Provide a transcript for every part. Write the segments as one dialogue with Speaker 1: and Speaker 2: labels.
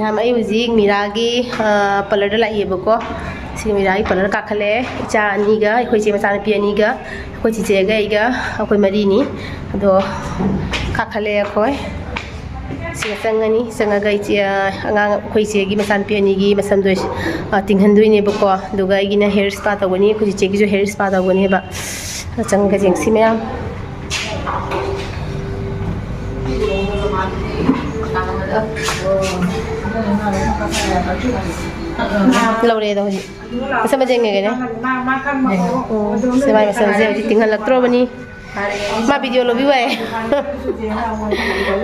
Speaker 1: Ma'am, I was using Miragi, Paladala Yeboko, Simirai, Palar Kakale, Chaniga, which is an pianiga, which is a gaiga, a Marini, do Kakale Koi. Sangani, Sangagaitia, Quasi, Gimasan Pianigi, Masandush, Tinghanduini Boko, Dugaigina hair spot of Winnie, could you take your hair spot of Winnie, but Sangazing Simea. Laredo, some of them again. Survive some thing electronic. My video lobby way.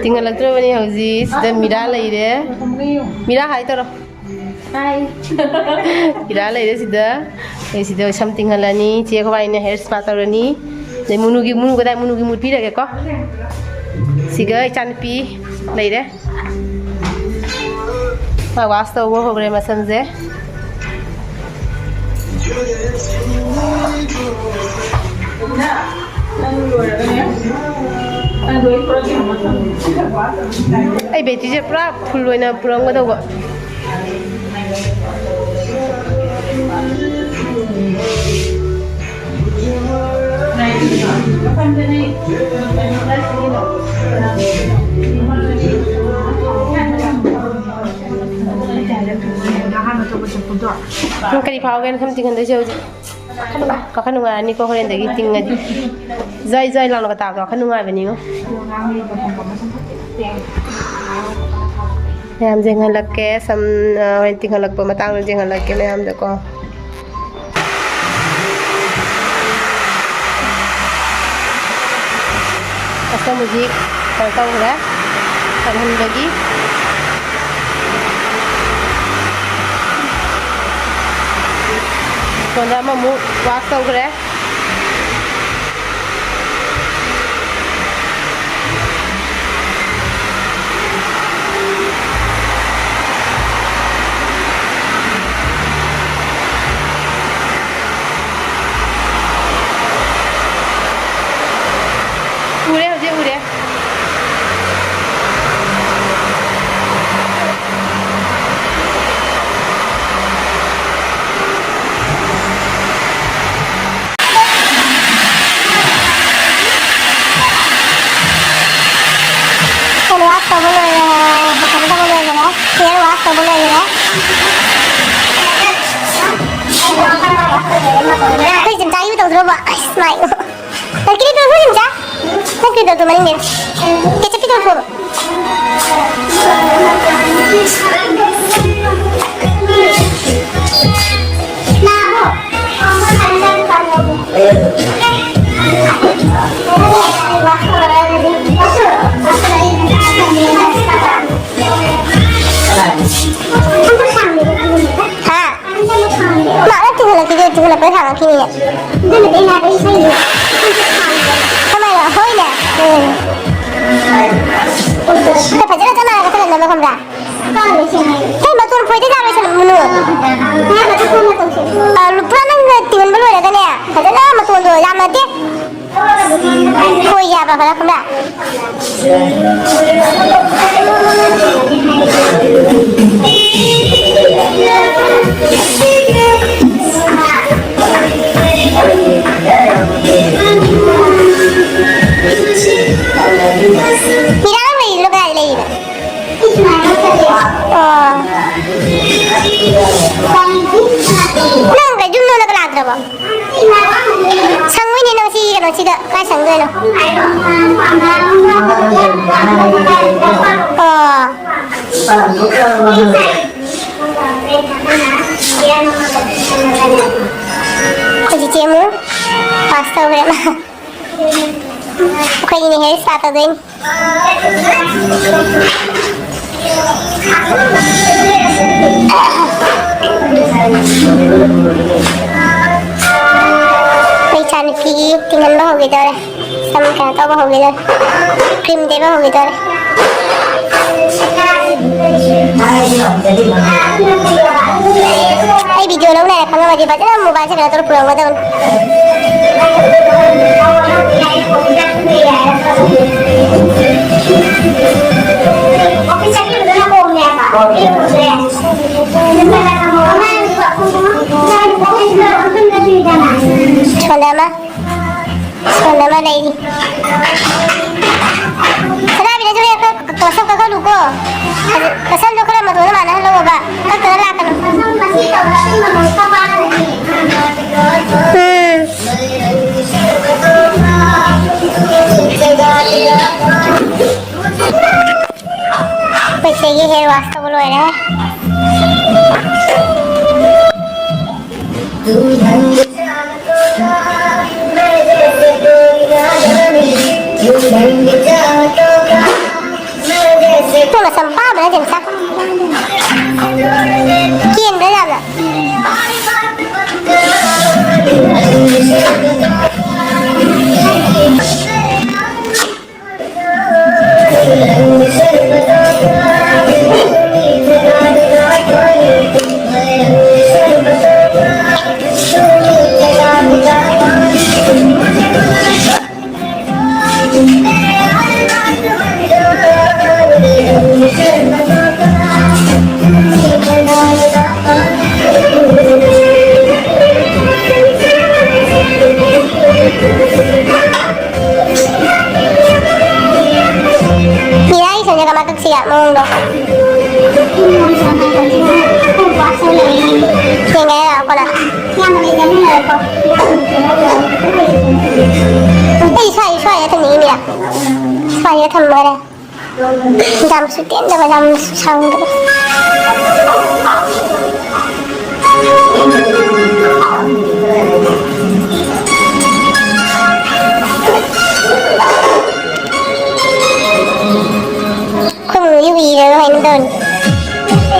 Speaker 1: Thing electronic houses, the Mira lady. Mira Haitoro. Hi. Mira lady is there something Alani, Chiaka in a hair spatterani. The Munugi Munuga Munugi Mupira Geko. Cigar Chanpi later. I was the work of Remason there. I bet you a prop full in a prong with a what? Kali paugan something on the show. Kakanunga ni ko rin dagi tinga di. Zai lang nakatago kakanunga avenue. Mayam jeng halak ke sam wenting halak pamatang jeng halak ke mayam dako. Asa musik tahu dah. Kan lagi. Quando mamu wasa ugre ure ini hair start again. Pechan ki tinggal bahu gitu deh, sama kayak tau bahu gitu, krim deh bahu gitu deh. Ay video lang na kalau wajib baca lah mau baca kalau terus pulang betul. Oke, saya udah mau
Speaker 2: Sekolah lagi. Kenapa dia cuma ke tosok ke luko? Kesan tu kalau matu mana lo ba? Kan terlalu kan? Pasti ये है वास्तव बोलो है ना? Itu lah sampah mana jenis apa? Kian berapa? Siap mong dok. Yang gaya ako na. Eh, xoay thân ý mẹ. Xoay thân mới đây. Dằm sự tiện cho và dằm xong được. Gì rồi anh tên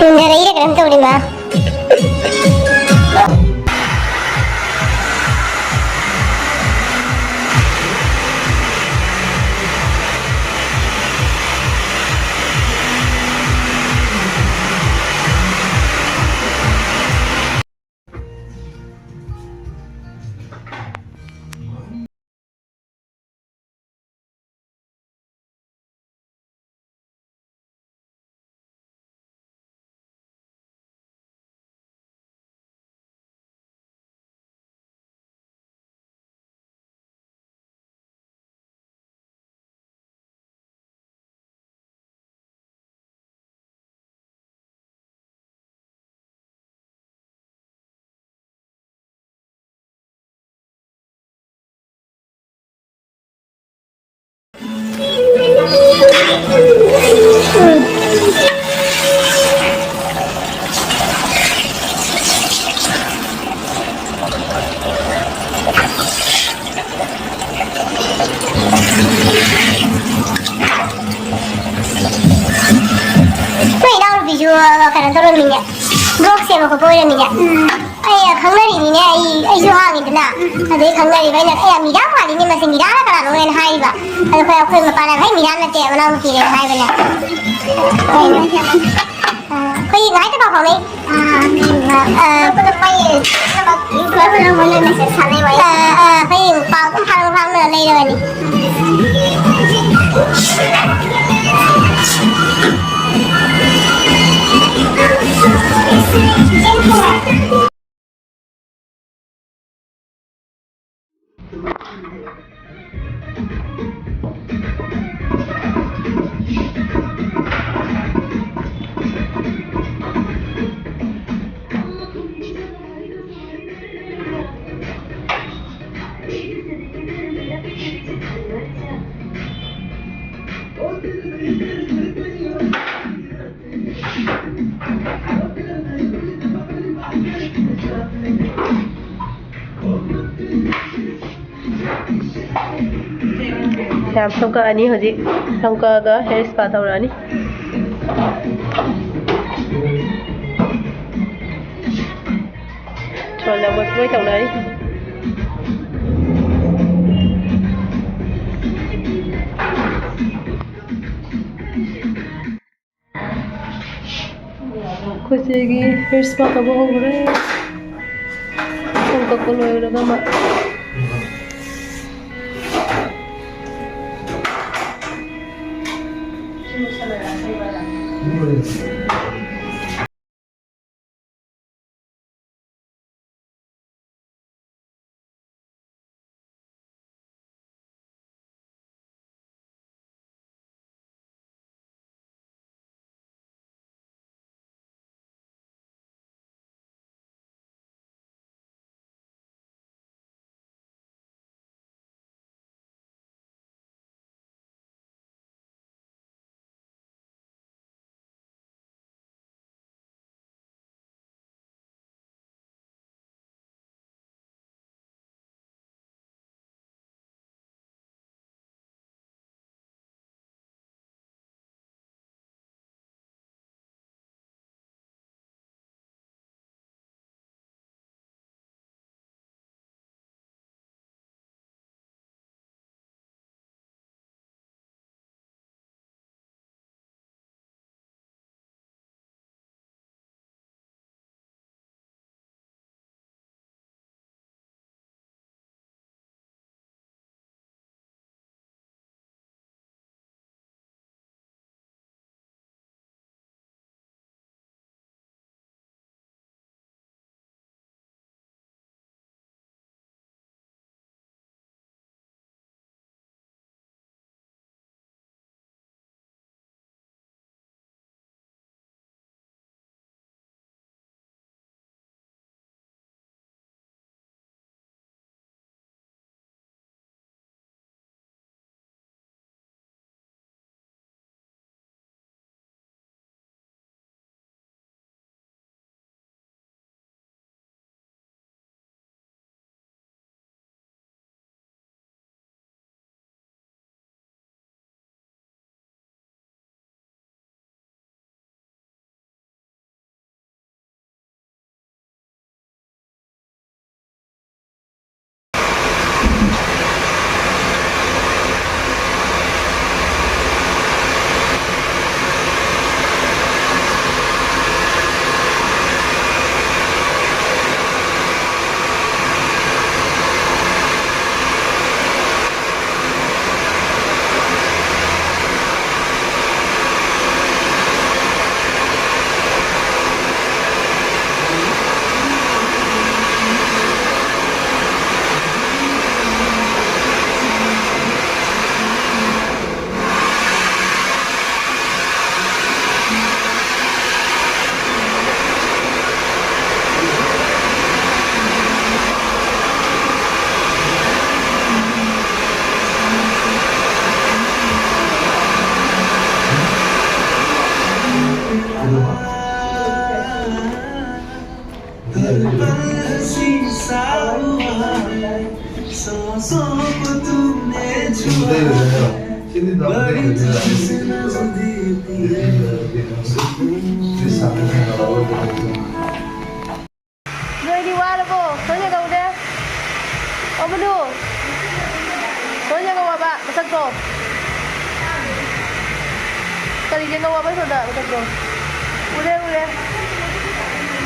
Speaker 2: mình ra đấy là cái tôi đi mà karena turun minyak blok siapa kau boleh minyak ayah kangen ini nih ayah jual gitu nah ada kangen ini banyak ayah mirang kali ini masih mirang lah kalau orang hai ba kalau kau aku makan hai mirang nanti mana mau pilih hai banyak kau ini ngai tu kau ni kau tu kau ini kau tu boleh mesej sana ni kau ini kau tu hang ni lagi ni ꯌꯥꯝ ꯁꯝꯀꯛꯑꯅꯤ ꯍꯧꯖꯤꯛ ꯁꯝꯀꯛꯑꯒ hair spa ꯇꯧꯔꯛꯑꯅꯤ ꯁꯣꯝꯗ ꯃꯣꯏ ꯇꯧꯅꯔꯤ ꯑꯩꯈꯣꯏꯆꯦꯒꯤ hair spa ꯇꯧꯕ ꯍꯧꯈ꯭ꯔꯦ ꯁꯝ ꯀꯛꯄ ꯂꯣꯏꯔꯒ ꯃꯥ
Speaker 1: Nơi đi qua đâu cô? Tới nhà cầu đây. Ô bên đâu? Tới nhà cầu apa? Pesan cô. Kali dia kau apa sudah pesan cô. Udah.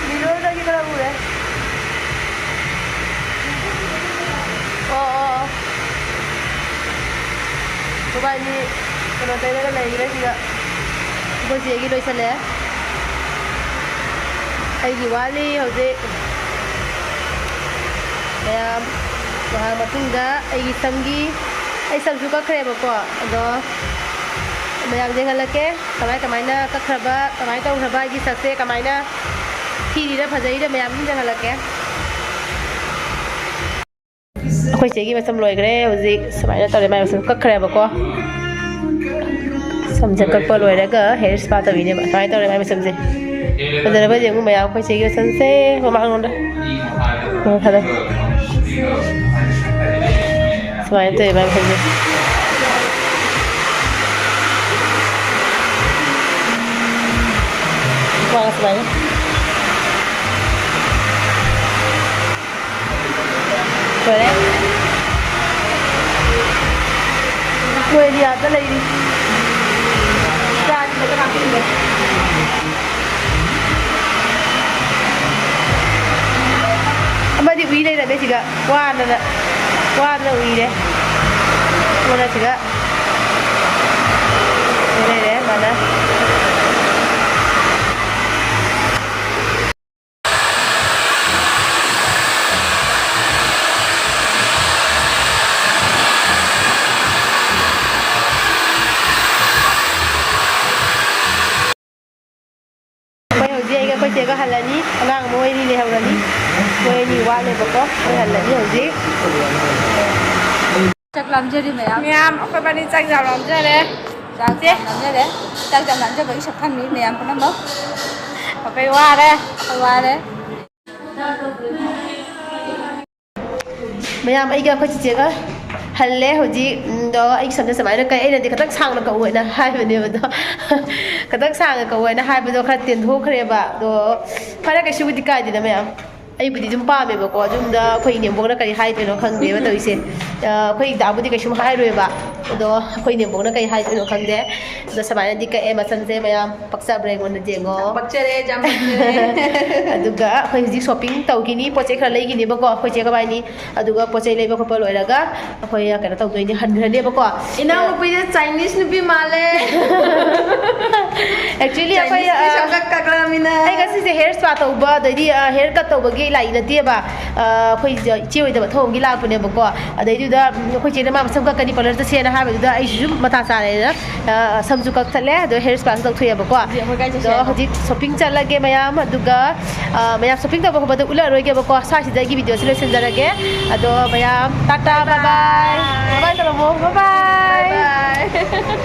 Speaker 1: Di luar lagi kalau udah. Oh. Coba ini kalau tanya kan lagi juga. Bos lagi loh sana. Aigi wali hojik. Mayam mahal matungda aigi samgi ai sam juga kreba ko ado mayam jengal lake kamai na kakraba kamai ta uraba gi sakse kamai na thiri da phajai da mayam jengal lake akhoi chegi masam loi gre hojik samai na tore mai masam kakreba ko samja kakpa loi raga hair spa ta bine ba kamai tore mai masam je Bây giờ bây giờ mày áo quay chị cái sân xe có mang luôn đấy. Thật đấy. Sao em tụi bạn thấy gì? Vâng, sao vậy? Rồi đấy. Người đi à, tới đây đi. Ra thì cái nào cũng được. Amadi uwi dai da be shiga wa na uwi dai mana shiga dai mana Bây giờ có hành là nhí, đang mua đi hầu là nhí, mua nhiều qua này bọc có, hành là nhí hầu gì?
Speaker 3: Chắc làm chưa đi mày em?
Speaker 4: Mẹ em, các bạn đi chắc giàu làm chưa đấy?
Speaker 3: Chắc làm chưa đấy? Chắc làm cho bữa sắp thăm đi mẹ em có nắm bốc.
Speaker 4: Có cây hoa đây.
Speaker 3: Thôi qua đấy.
Speaker 1: Mày em ấy cái chị cái hành lẽ hồi gì đó anh sắm cho sắm cái cái này thì cái sang là cậu ấy là hai vấn đề đó cái sang là cậu ấy là hai vấn đề khác tiền thuốc khác bà đó phải là cái sự đi cái gì đó mày em ai budi jum pa me ba ko jum da khoi ne bong na kai hai no khang de ba to ise khoi da budi kai shum hai roi ba do khoi ne bong na kai hai no khang de do samana di ka e ma san se mayam paksa breng on de ngo
Speaker 4: Bakcere, jam bakcere.
Speaker 1: aduga khoi ji shopping tau gini poche khra lei gini ba ko khoi che ka bai ni aduga poche lei ba ko pa loi raga khoi ka tau doi ni han de ba ko
Speaker 4: Ina mo pwede Chinese nubi male.
Speaker 1: actually khoi
Speaker 4: Shangak kaklamina.
Speaker 1: ai ka si hair spa tau ba doi di hair cut tau ba ge lai na tie ba khoi chi oi da ba thong gi la pu ne ba ko adai du da khoi che na ma sam ka kani parlor ta se na ha ba du da ai ju mata sa ne na sam ju ka thale do hair spa tau thuya ba ko do hoji shopping cha lage mayam aduga mayam shopping ta ba ba ula roi ge ba ko sa si da gi video selection da lage ado mayam tata bye bye bye bye bye bye